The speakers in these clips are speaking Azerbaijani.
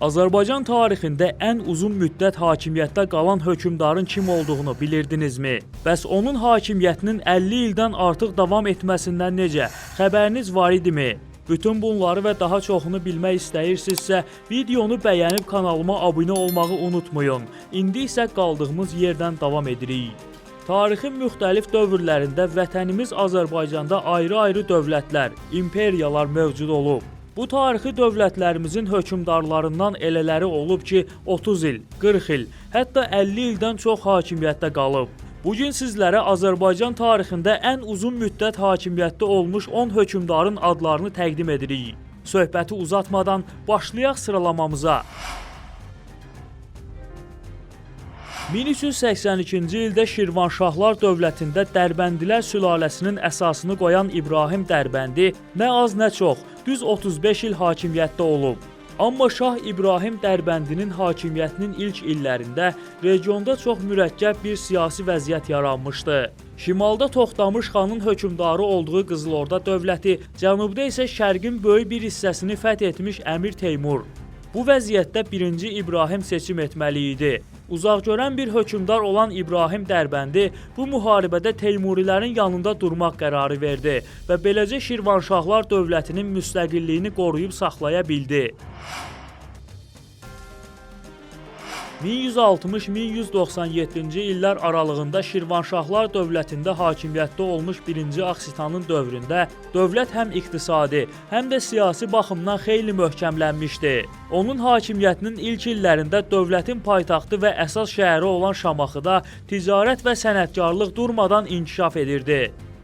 Azərbaycan tarixində ən uzun müddət hakimiyyətdə qalan hökmdarın kim olduğunu bilirdinizmi? Bəs onun hakimiyyətinin 50 ildən artıq davam etməsindən necə xəbəriniz var idimi? Bütün bunları və daha çoxunu bilmək istəyirsinizsə, videonu bəyənib kanalıma abunə olmağı unutmayın. İndi isə qaldığımız yerdən davam edirik. Tarixin müxtəlif dövrlərində vətənimiz Azərbaycanda ayrı-ayrı dövlətlər, imperiyalar mövcud olub. Bu tarixi dövlətlərimizin hökmdarlarından elələri olub ki, 30 il, 40 il, hətta 50 ildən çox hakimiyyətdə qalıb. Bugün sizlərə Azərbaycan tarixində ən uzun müddət hakimiyyətdə olmuş 10 hökmdarın adlarını təqdim edirik. Söhbəti uzatmadan başlayaq sıralamamıza. 1382-ci ildə Şirvanşahlar dövlətində Dərbəndilər sülaləsinin əsasını qoyan İbrahim Dərbəndi nə az nə çox, düz 35 il hakimiyyətdə olub. Amma Şah İbrahim Dərbəndinin hakimiyyətinin ilk illərində regionda çox mürəkkəb bir siyasi vəziyyət yaranmışdı. Şimalda Toxtamış xanın hökmdarı olduğu Qızılorda dövləti, cənubda isə Şərqin böyük bir hissəsini fəth etmiş Əmir Teymur. Bu vəziyyətdə 1-ci İbrahim seçim etməli idi. Uzaqgörən bir hökmdar olan İbrahim Dərbəndi bu müharibədə Teymurilərin yanında durmaq qərarı verdi və beləcə Şirvanşahlar dövlətinin müstəqilliyini qoruyub saxlaya bildi. 1160-1197-ci illər aralığında Şirvanşahlar dövlətində hakimiyyətdə olmuş 1-ci Aksitanın dövründə dövlət həm iqtisadi, həm də siyasi baxımdan xeyli möhkəmlənmişdi. Onun hakimiyyətinin ilk illərində dövlətin paytaxtı və əsas şəhəri olan Şamaxıda ticarət və sənətkarlıq durmadan inkişaf edirdi.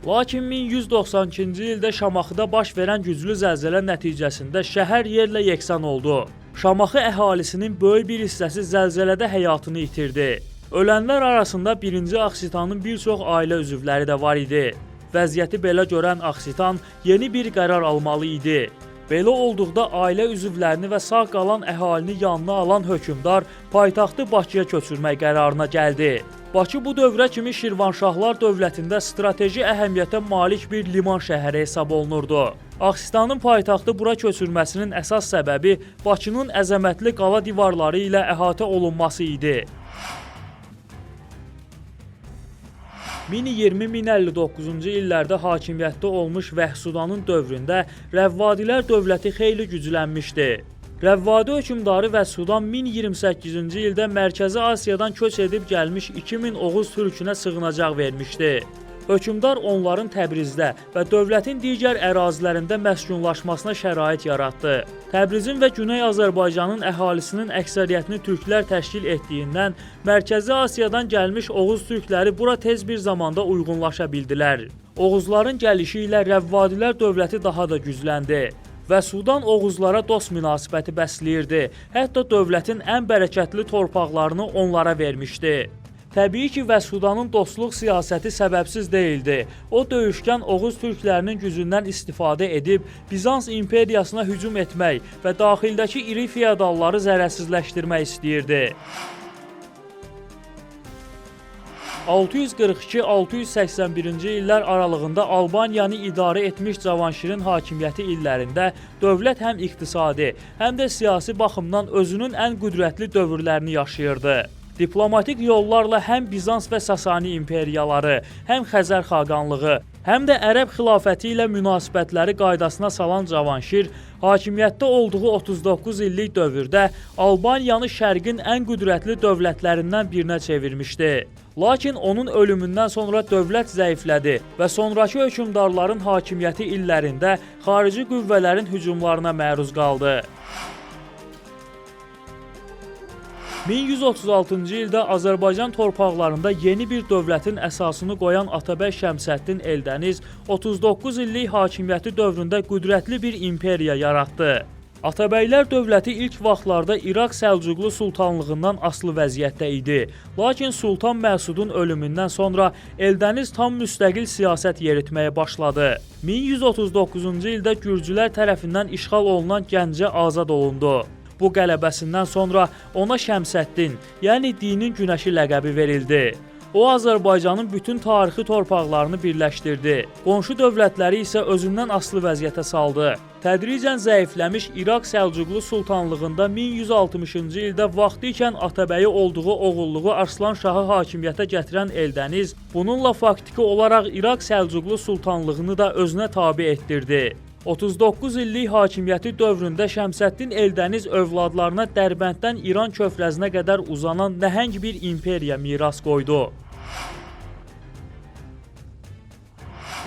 Lakin 1192-ci ildə Şamaxıda baş verən güclü zəlzələ nəticəsində şəhər yerlə yeksan oldu. Şamaxı əhalisinin böyük bir hissəsi zəlzələdə həyatını itirdi. Ölənlər arasında 1-ci Aksitanın bir çox ailə üzvləri də var idi. Vəziyyəti belə görən Aksitan yeni bir qərar almalı idi. Belə olduqda ailə üzvlərini və sağ qalan əhalini yanına alan hökmdar paytaxtı Bakıya köçürmək qərarına gəldi. Bakı bu dövrə kimi Şirvanşahlar dövlətində strateji əhəmiyyətə malik bir liman şəhəri hesab olunurdu. Aksitanın paytaxtı bura köçürməsinin əsas səbəbi Bakının əzəmətli qala divarları ilə əhatə olunması idi. 1020-1059-cu illərdə hakimiyyətdə olmuş Vəhsudanın dövründə Rəvvadilər dövləti xeyli güclənmişdi. Rəvvadi hökmdarı Vəhsudan 1028-ci ildə Mərkəzi Asiyadan köç edib gəlmiş 2000 Oğuz türkünə sığınacaq vermişdi. Hökmdar onların Təbrizdə və dövlətin digər ərazilərində məskunlaşmasına şərait yaratdı. Təbrizin və Güney Azərbaycanın əhalisinin əksəriyyətini türklər təşkil etdiyindən Mərkəzi Asiyadan gəlmiş Oğuz türkləri bura tez bir zamanda uyğunlaşa bildilər. Oğuzların gəlişi ilə Rəvvadilər dövləti daha da gücləndi. Vəhsudan Oğuzlara dost münasibəti bəsləyirdi, hətta dövlətin ən bərəkətli torpaqlarını onlara vermişdi. Təbii ki, Vəhsudanın dostluq siyasəti səbəbsiz deyildi. O, döyüşkən Oğuz türklərinin gücündən istifadə edib Bizans imperiyasına hücum etmək və daxildəki iri feodalları zərərsizləşdirmək istəyirdi. 642-681-ci illər aralığında Albaniyanı idarə etmiş Cavanşirin hakimiyyəti illərində dövlət həm iqtisadi, həm də siyasi baxımdan özünün ən qüdrətli dövrlərini yaşayırdı. Diplomatik yollarla həm Bizans və Sasani imperiyaları, həm Xəzər xaqanlığı, həm də Ərəb xilafəti ilə münasibətləri qaydasına salan Cavanşir, hakimiyyətdə olduğu 39 illik dövrdə Albaniyanı Şərqin ən qüdrətli dövlətlərindən birinə çevirmişdi. Lakin onun ölümündən sonra dövlət zəiflədi və sonrakı hökmdarların hakimiyyəti illərində xarici qüvvələrin hücumlarına məruz qaldı. 1136-cı ildə Azərbaycan torpaqlarında yeni bir dövlətin əsasını qoyan Atabəy Şəmsəddin Eldəniz 39 illik hakimiyyəti dövründə qüdrətli bir imperiya yaratdı. Atabəylər dövləti ilk vaxtlarda İraq Səlcuqlu sultanlığından asılı vəziyyətdə idi. Lakin Sultan Məsudun ölümündən sonra Eldəniz tam müstəqil siyasət yeritməyə başladı. 1139-cu ildə Gürcülər tərəfindən işğal olunan Gəncə azad olundu. Bu qələbəsindən sonra ona Şəmsəddin, yəni dinin günəşi ləqəbi verildi. O Azərbaycanın bütün tarixi torpaqlarını birləşdirdi. Qonşu dövlətləri isə özündən asılı vəziyyətə saldı. Tədricən zəifləmiş İraq Səlcuqlu Sultanlığında 1160-cı ildə vaxtı ikən Atabəyi olduğu oğulluğu Arslan Şahı hakimiyyətə gətirən Eldəniz, bununla faktiki olaraq İraq Səlcuqlu Sultanlığını da özünə tabe etdirdi. 39 illik hakimiyyəti dövründə Şəmsəddin Eldəniz övladlarına Dərbənddən İran köfrəzinə qədər uzanan nəhəng bir imperiya miras qoydu.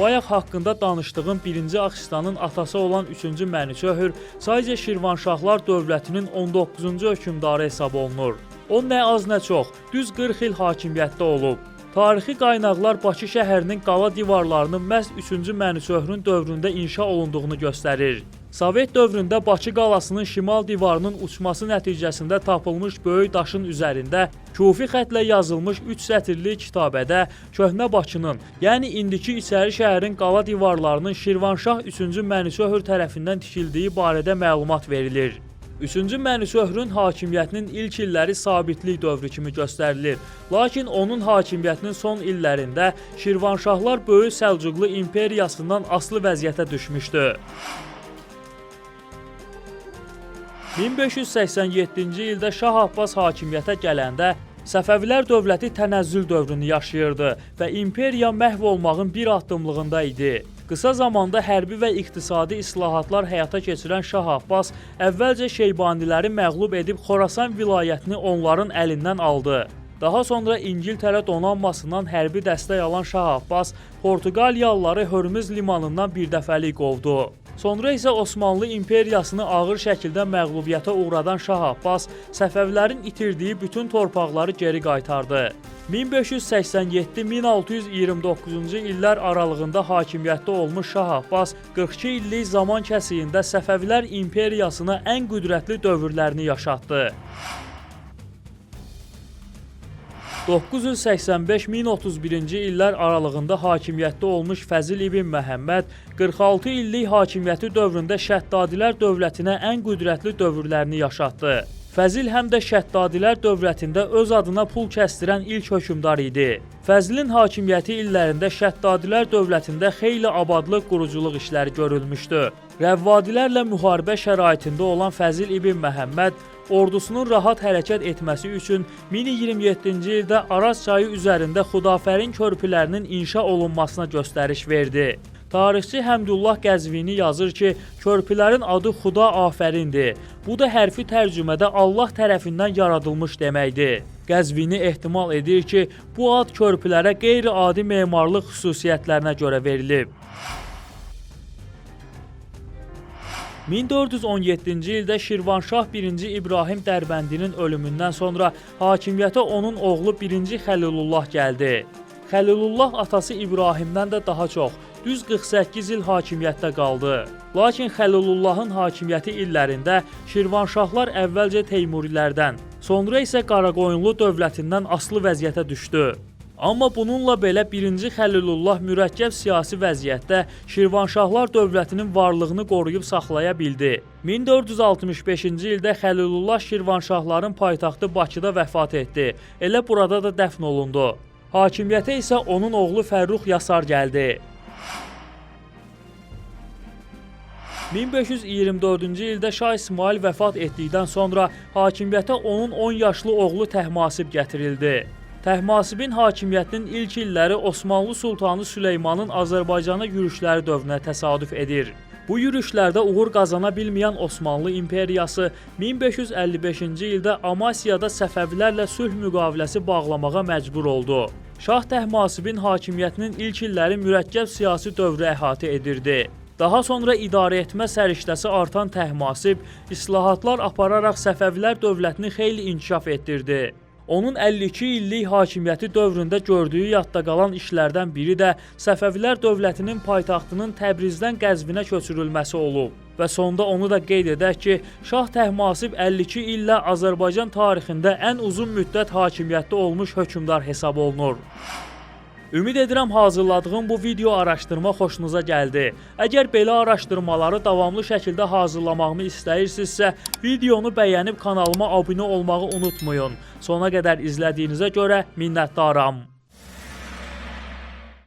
Bayaq haqqında danışdığım 1-ci Axsitanın atası olan 3-cü Mənüçöhür sadəcə Şirvanşahlar dövlətinin 19-cu hökmdarı hesab olunur. O nə az nə çox, düz 40 il hakimiyyətdə olub. Tarixi qaynaqlar Bakı şəhərinin qala divarlarının məhz 3-cü Mənüçöhrün dövründə inşa olunduğunu göstərir. Sovet dövründə Bakı qalasının şimal divarının uçması nəticəsində tapılmış böyük daşın üzərində kufi xətlə yazılmış 3 sətirli kitabədə Köhnə Bakının, yəni indiki İçəri şəhərin qala divarlarının Şirvanşah 3-cü Mənüçöhr tərəfindən tikildiyi barədə məlumat verilir. 3-cü Mənüçöhrün hakimiyyətinin ilk illəri sabitlik dövrü kimi göstərilir. Lakin onun hakimiyyətinin son illərində Şirvanşahlar Böyük Səlcuqlu imperiyasından asılı vəziyyətə düşmüşdü. 1587-ci ildə Şah Abbas hakimiyyətə gələndə Səfəvilər dövləti tənəzzül dövrünü yaşayırdı və imperiya məhv olmağın bir addımlığında idi. Qısa zamanda hərbi və iqtisadi islahatlar həyata keçirən Şah Abbas əvvəlcə Şeybaniləri məğlub edib Xorasan vilayətini onların əlindən aldı. Daha sonra İngiltərə donanmasından hərbi dəstək alan Şah Abbas Portuqaliyalıları Hörmüz limanından birdəfəlik qovdu. Sonra isə Osmanlı imperiyasını ağır şəkildə məğlubiyyətə uğradan Şah Abbas Səfəvlərin itirdiyi bütün torpaqları geri qaytardı. 1587-1629-cu illər aralığında hakimiyyətdə olmuş Şah Abbas 42 illik zaman kəsiyində Səfəvilər imperiyasına ən qüdrətli dövrlərini yaşatdı. 985-1031-ci illər aralığında hakimiyyətdə olmuş Fəzil İbn Məhəmməd 46 illik hakimiyyəti dövründə Şəddadilər dövlətinə ən qüdrətli dövrlərini yaşatdı. Fəzil həm də Şəddadilər dövlətində öz adına pul kəstirən ilk hökmdar idi. Fəzilin hakimiyyəti illərində Şəddadilər dövlətində xeyli abadlıq quruculuq işləri görülmüşdü. Rəvvadilərlə müharibə şəraitində olan Fəzil İbn Məhəmməd ordusunun rahat hərəkət etməsi üçün 1027-ci ildə Araz çayı üzərində Xudafərin körpülərinin inşa olunmasına göstəriş verdi. Tarixçi Həmdullah Qəzvini yazır ki, körpülərin adı Xuda afərindir. Bu da hərfi tərcümədə Allah tərəfindən yaradılmış deməkdir. Qəzvini ehtimal edir ki, bu ad körpülərə qeyri-adi memarlıq xüsusiyyətlərinə görə verilib. 1417-ci ildə Şirvanşah 1-ci İbrahim Dərbəndinin ölümündən sonra hakimiyyətə onun oğlu 1-ci Xəlilullah gəldi. Xəlilullah atası İbrahimdən də daha çox, düz 48 il hakimiyyətdə qaldı. Lakin Xəlilullahın hakimiyyəti illərində Şirvanşahlar əvvəlcə Teymurilərdən, sonra isə Qaraqoyunlu dövlətindən asılı vəziyyətə düşdü. Amma bununla belə 1-ci Xəlilullah mürəkkəb siyasi vəziyyətdə Şirvanşahlar dövlətinin varlığını qoruyub saxlaya bildi. 1465-ci ildə Xəlilullah Şirvanşahların paytaxtı Bakıda vəfat etdi. Elə burada da dəfn olundu. Hakimiyyətə isə onun oğlu Fərrux Yasar gəldi. 1524-cü ildə Şah İsmail vəfat etdikdən sonra hakimiyyətə onun 10 yaşlı oğlu Təhmasib gətirildi. Təhmasibin hakimiyyətinin ilk illəri Osmanlı Sultanı Süleymanın Azərbaycana yürüşləri dövrünə təsadüf edir. Bu yürüşlərdə uğur qazana bilməyən Osmanlı imperiyası 1555-ci ildə Amasiyada Səfəvilərlə sülh müqaviləsi bağlamağa məcbur oldu. Şah Təhmasibin hakimiyyətinin ilk illəri mürəkkəb siyasi dövrü əhatə edirdi. Daha sonra idarəetmə səriştəsi artan Təhmasib islahatlar apararaq Səfəvilər dövlətini xeyli inkişaf etdirdi. Onun 52 illik hakimiyyəti dövründə gördüyü yadda qalan işlərdən biri də Səfəvilər dövlətinin paytaxtının Təbrizdən Qəzvinə köçürülməsi olub. Və sonda onu da qeyd edək ki, Şah Təhmasib 52 illə Azərbaycan tarixində ən uzun müddət hakimiyyətdə olmuş hökmdar hesab olunur. Ümid edirəm hazırladığım bu video araşdırma xoşunuza gəldi. Əgər belə araşdırmaları davamlı şəkildə hazırlamağımı istəyirsinizsə, videonu bəyənib kanalıma abunə olmağı unutmayın. Sona qədər izlədiyinizə görə minnətdaram.